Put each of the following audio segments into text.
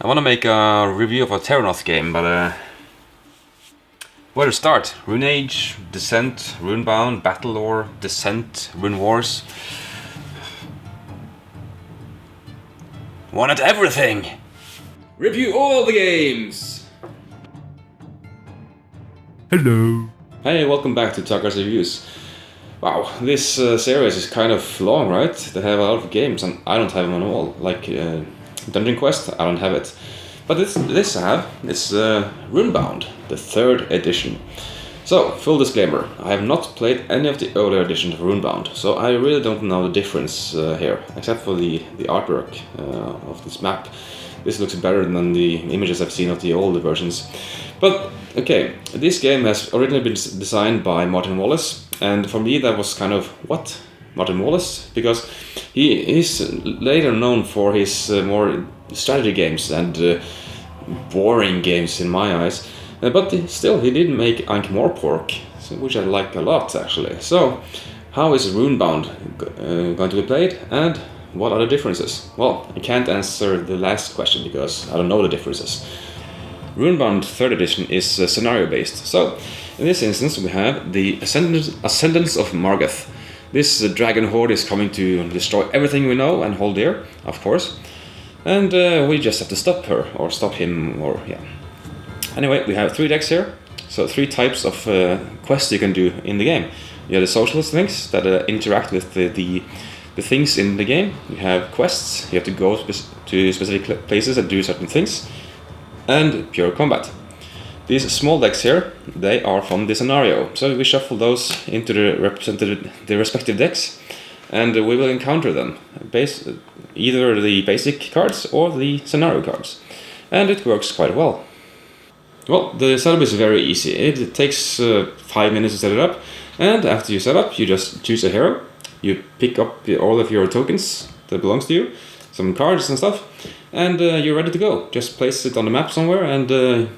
I want to make a review of a Terranoth game, but where to start? Rune Age, Descent, Runebound, Battle Lore, Descent, Rune Wars. Want everything! Review all the games! Hello. Hey, welcome back to Tucker's Reviews. Wow, this series is kind of long, right? They have a lot of games and I don't have them all. Like Dungeon Quest, I don't have it. But this I have. It's Runebound, the 3rd edition. So, full disclaimer, I have not played any of the earlier editions of Runebound, so I really don't know the difference here, except for the artwork of this map. This looks better than the images I've seen of the older versions. But, okay, this game has originally been designed by Martin Wallace, and for me that was kind of, what? Martin Wallace? Because he is later known for his more strategy games and boring games in my eyes. But still, he did make Ankh-Morpork, which I like a lot actually. So, how is Runebound going to be played, and what are the differences? Well, I can't answer the last question because I don't know the differences. Runebound 3rd edition is scenario based. So, in this instance, we have the Ascendance of Margeth. This dragon horde is coming to destroy everything we know and hold dear, of course. And we just have to stop her, or stop him, or yeah. Anyway, we have 3 decks here. So 3 types of quests you can do in the game. You have the socialist things that interact with the things in the game. You have quests, you have to go to specific places and do certain things. And pure combat. These small decks here, they are from the scenario. So we shuffle those into the respective decks, and we will encounter them. Either the basic cards or the scenario cards. And it works quite well. Well, the setup is very easy. It takes 5 minutes to set it up, and after you set up, you just choose a hero. You pick up all of your tokens that belongs to you, some cards and stuff, and you're ready to go. Just place it on the map somewhere and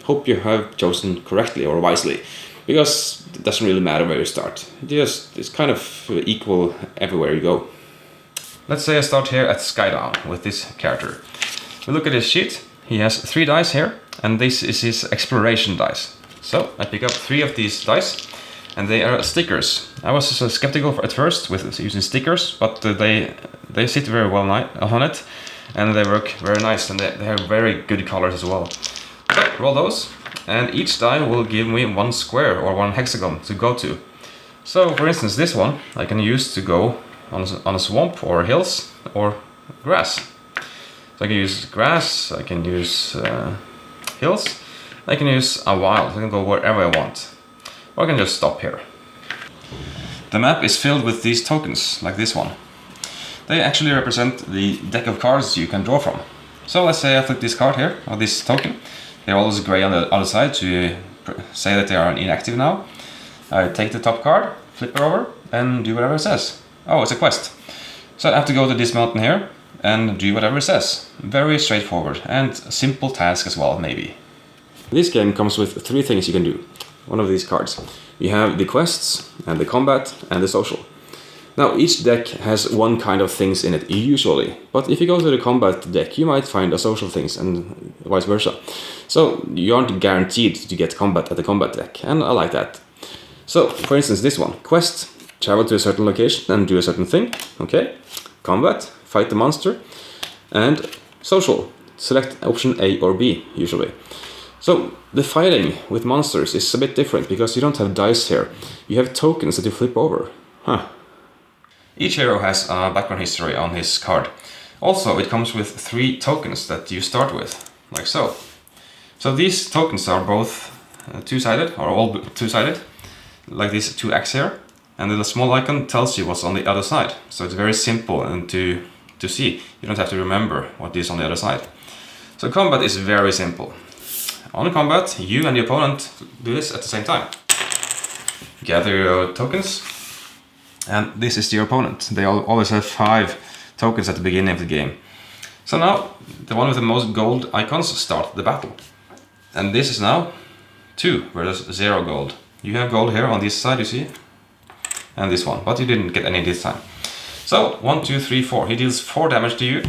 hope you have chosen correctly or wisely, because it doesn't really matter where you start. It's kind of equal everywhere you go. Let's say I start here at Skydown with this character. We look at his sheet. He has 3 dice here, and this is his exploration dice. So I pick up 3 of these dice, and they are stickers. I was skeptical at first with using stickers, but they sit very well on it, and they work very nice, and they have very good colors as well. So roll those, and each die will give me 1 square or 1 hexagon to go to. So for instance, this one I can use to go on a swamp or hills or grass. So I can use grass, I can use hills, I can use a wild, I can go wherever I want. Or I can just stop here. The map is filled with these tokens, like this one. They actually represent the deck of cards you can draw from. So let's say I flip this card here, or this token. They're always grey on the other side to say that they are inactive now. I take the top card, flip it over, and do whatever it says. Oh, it's a quest. So I have to go to this mountain here and do whatever it says. Very straightforward and a simple task as well, maybe. This game comes with 3 things you can do. One of these cards. You have the quests and the combat and the social. Now each deck has one kind of things in it usually, but if you go to the combat deck you might find a social things and vice versa. So you aren't guaranteed to get combat at the combat deck, and I like that. So for instance this one, quest. Travel to a certain location and do a certain thing. Okay. Combat, fight the monster. And social, select option A or B, usually. So the fighting with monsters is a bit different because you don't have dice here. You have tokens that you flip over. Each hero has a background history on his card. Also, it comes with 3 tokens that you start with, like so. So these tokens are both two-sided, or all two-sided, like these 2 X here. And then the small icon tells you what's on the other side. So it's very simple and to see. You don't have to remember what is on the other side. So combat is very simple. On combat, you and the opponent do this at the same time. Gather your tokens. And this is your opponent. They always have 5 tokens at the beginning of the game. So now, the one with the most gold icons start the battle. And this is now 2, whereas 0 gold. You have gold here on this side, you see? And this one, but you didn't get any this time. So 1, 2, 3, 4. He deals 4 damage to you,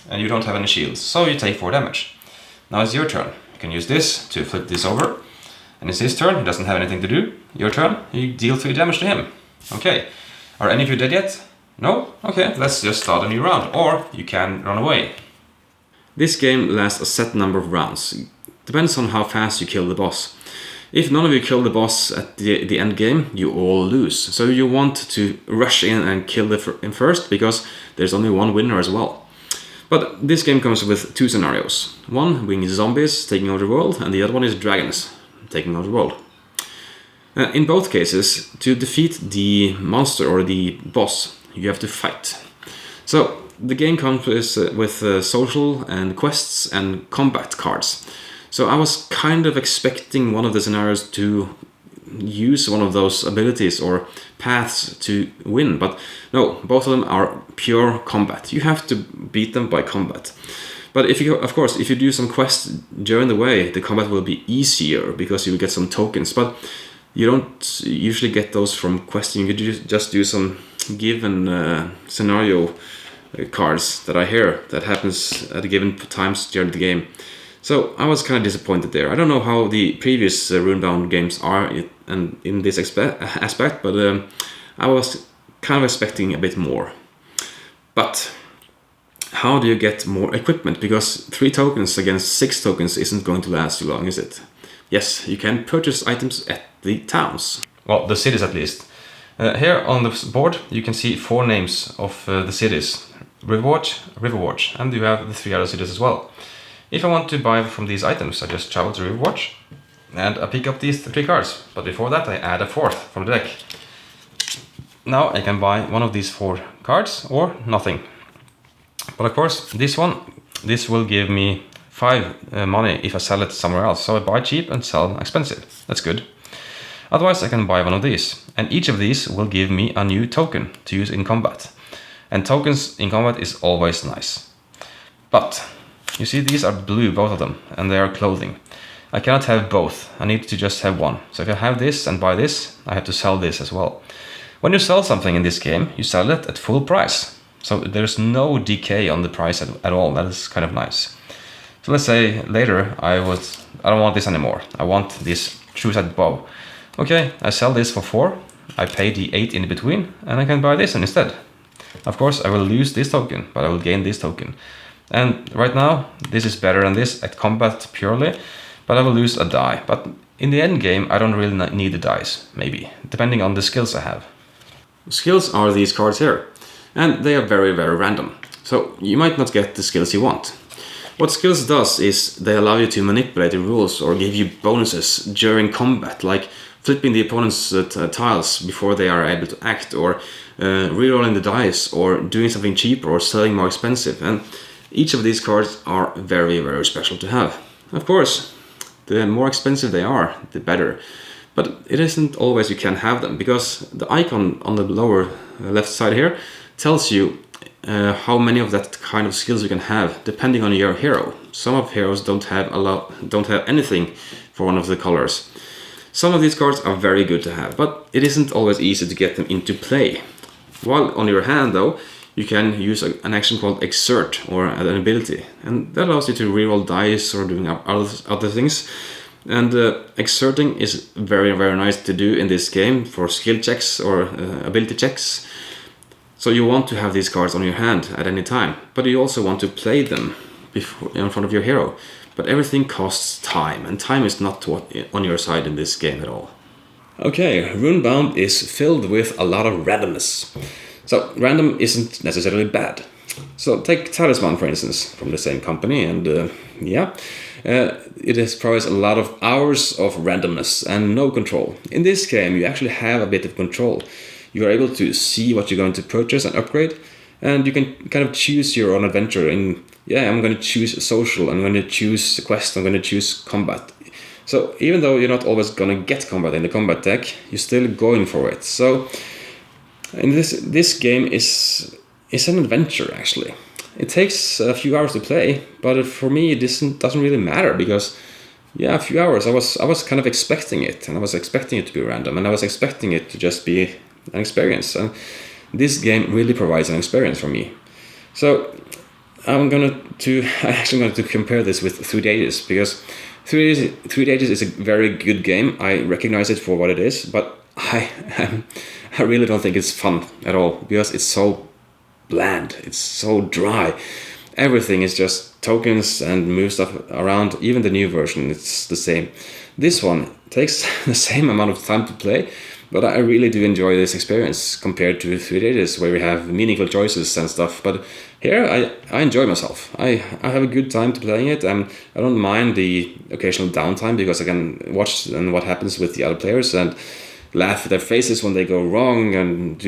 and you don't have any shields, so you take 4 damage. Now it's your turn. You can use this to flip this over. And it's his turn, he doesn't have anything to do. Your turn, you deal 3 damage to him. Okay, are any of you dead yet? No? Okay, let's just start a new round. Or you can run away. This game lasts a set number of rounds. Depends on how fast you kill the boss. If none of you kill the boss at the end game, you all lose. So you want to rush in and kill him first, because there's only one winner as well. But this game comes with 2 scenarios. One being zombies taking over the world, and the other one is dragons taking over the world. In both cases, to defeat the monster or the boss, you have to fight. So the game comes with social and quests and combat cards. So I was kind of expecting one of the scenarios to use one of those abilities or paths to win, but no, both of them are pure combat. You have to beat them by combat. But if you do some quests during the way, the combat will be easier because you will get some tokens. But you don't usually get those from questing. You just do some given scenario cards that are here that happens at given times during the game. So I was kind of disappointed there. I don't know how the previous Runebound games are in this aspect, but I was kind of expecting a bit more. But how do you get more equipment? Because 3 tokens against 6 tokens isn't going to last too long, is it? Yes, you can purchase items at the towns. Well, the cities at least. Here on the board you can see 4 names of the cities. Riverwatch, and you have the 3 other cities as well. If I want to buy from these items, I just travel to Riverwatch and I pick up these 3 cards. But before that I add a 4th from the deck. Now I can buy one of these 4 cards or nothing. But of course this will give me 5 money if I sell it somewhere else. So I buy cheap and sell expensive. That's good. Otherwise I can buy one of these. And each of these will give me a new token to use in combat. And tokens in combat is always nice. But you see, these are blue, both of them, and they are clothing. I cannot have both. I need to just have one. So if I have this and buy this, I have to sell this as well. When you sell something in this game, you sell it at full price. So there's no decay on the price at all. That is kind of nice. So let's say later I don't want this anymore. I want this two-sided bow. Okay, I sell this for 4. I pay the 8 in between, and I can buy this one instead. Of course, I will lose this token, but I will gain this token. And right now, this is better than this at combat purely, but I will lose a die. But in the end game, I don't really need the dice, maybe, depending on the skills I have. Skills are these cards here, and they are very, very random. So you might not get the skills you want. What skills does is they allow you to manipulate the rules or give you bonuses during combat, like flipping the opponent's tiles before they are able to act, or rerolling the dice, or doing something cheaper, or selling more expensive. And each of these cards are very, very special to have. Of course, the more expensive they are, the better. But it isn't always you can have them, because the icon on the lower left side here tells you how many of that kind of skills you can have, depending on your hero. Some of heroes don't have anything for one of the colors. Some of these cards are very good to have, but it isn't always easy to get them into play. While on your hand, though, you can use an action called Exert, or an ability, and that allows you to reroll dice or doing other things. And exerting is very, very nice to do in this game for skill checks or ability checks. So you want to have these cards on your hand at any time, but you also want to play them in front of your hero. But everything costs time, and time is not on your side in this game at all. Okay, Runebound is filled with a lot of randomness. So random isn't necessarily bad. So take Talisman, for instance, from the same company, and it has provides a lot of hours of randomness and no control. In this game, you actually have a bit of control. You are able to see what you're going to purchase and upgrade, and you can kind of choose your own adventure. I'm going to choose social, I'm going to choose quest, I'm going to choose combat. So even though you're not always going to get combat in the combat deck, you're still going for it. So and this game is an adventure, actually. It takes a few hours to play, but for me this doesn't really matter, because a few hours, I was kind of expecting it, and I was expecting it to be random, and I was expecting it to just be an experience, and this game really provides an experience for me. So actually going to compare this with 3 Days, because 3 Days is a very good game. I recognize it for what it is, but I really don't think it's fun at all, because it's so bland, it's so dry. Everything is just tokens and move stuff around. Even the new version, it's the same. This one takes the same amount of time to play, but I really do enjoy this experience compared to 3 Days, where we have meaningful choices and stuff. But here I enjoy myself. I have a good time to playing it, and I don't mind the occasional downtime, because I can watch and what happens with the other players and laugh at their faces when they go wrong and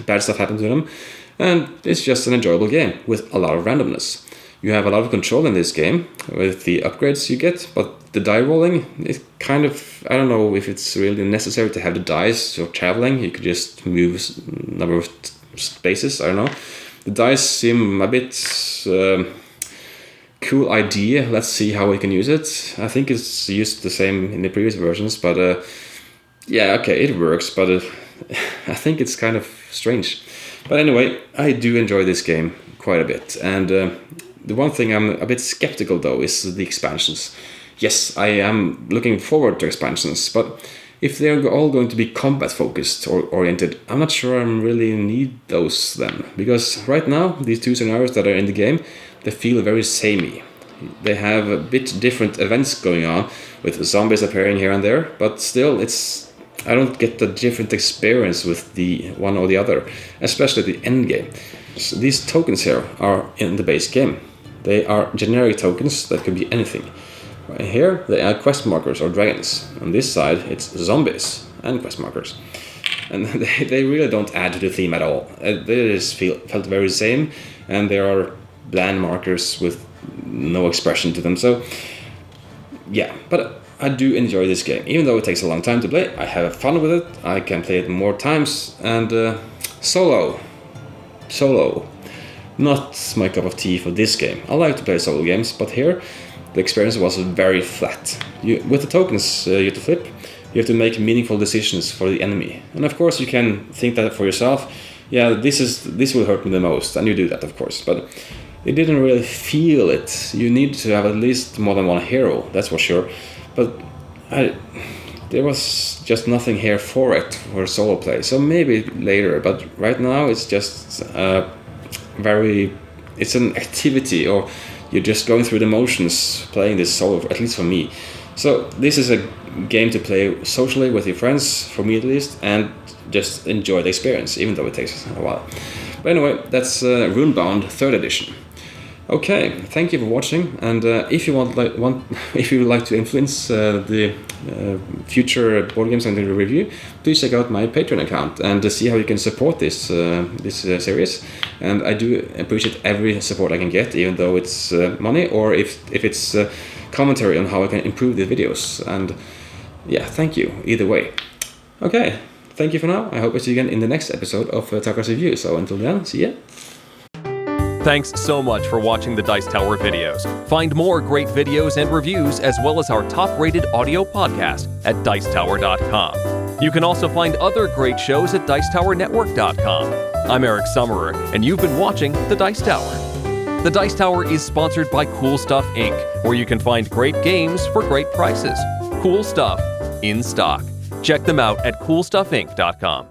bad stuff happens to them. And it's just an enjoyable game with a lot of randomness. You have a lot of control in this game with the upgrades you get, but the die rolling is kind of, I don't know if it's really necessary to have the dice or traveling. You could just move a number of spaces, I don't know. The dice seem a bit cool idea. Let's see how we can use it. I think it's used the same in the previous versions, but yeah, okay, it works, but I think it's kind of strange. But anyway, I do enjoy this game quite a bit, and the one thing I'm a bit skeptical though is the expansions. Yes, I am looking forward to expansions, but if they're all going to be combat focused or oriented, I'm not sure I really need those then. Because right now, these 2 scenarios that are in the game, they feel very samey. They have a bit different events going on, with zombies appearing here and there, but still I don't get the different experience with the one or the other, especially the end game. So these tokens here are in the base game. They are generic tokens that could be anything. Right here, they are quest markers or dragons. On this side, it's zombies and quest markers. And they really don't add to the theme at all. They just felt very same, and there are bland markers with no expression to them. So, yeah, but I do enjoy this game. Even though it takes a long time to play, I have fun with it. I can play it more times. And solo. Not my cup of tea for this game. I like to play solo games, but here the experience was very flat. With the tokens you have to flip, you have to make meaningful decisions for the enemy. And of course you can think that for yourself, yeah, this will hurt me the most, and you do that of course. But it didn't really feel it. You need to have at least more than one hero, that's for sure. But there was just nothing here for it for solo play. So maybe later, but right now it's just it's an activity, or you're just going through the motions playing this solo, at least for me. So this is a game to play socially with your friends, for me at least, and just enjoy the experience, even though it takes a while. But anyway, that's Runebound 3rd edition. Okay, thank you for watching, and if you if you would like to influence the future board games I'm going to review, please check out my Patreon account and see how you can support this series. And I do appreciate every support I can get, even though it's money, or if it's commentary on how I can improve the videos. And yeah, thank you either way. Okay, thank you for now. I hope I see you again in the next episode of Tucker's Review. So until then, see ya. Thanks so much for watching the Dice Tower videos. Find more great videos and reviews, as well as our top-rated audio podcast at Dicetower.com. You can also find other great shows at Dicetowernetwork.com. I'm Eric Summerer, and you've been watching The Dice Tower. The Dice Tower is sponsored by Cool Stuff Inc., where you can find great games for great prices. Cool stuff in stock. Check them out at CoolStuffInc.com.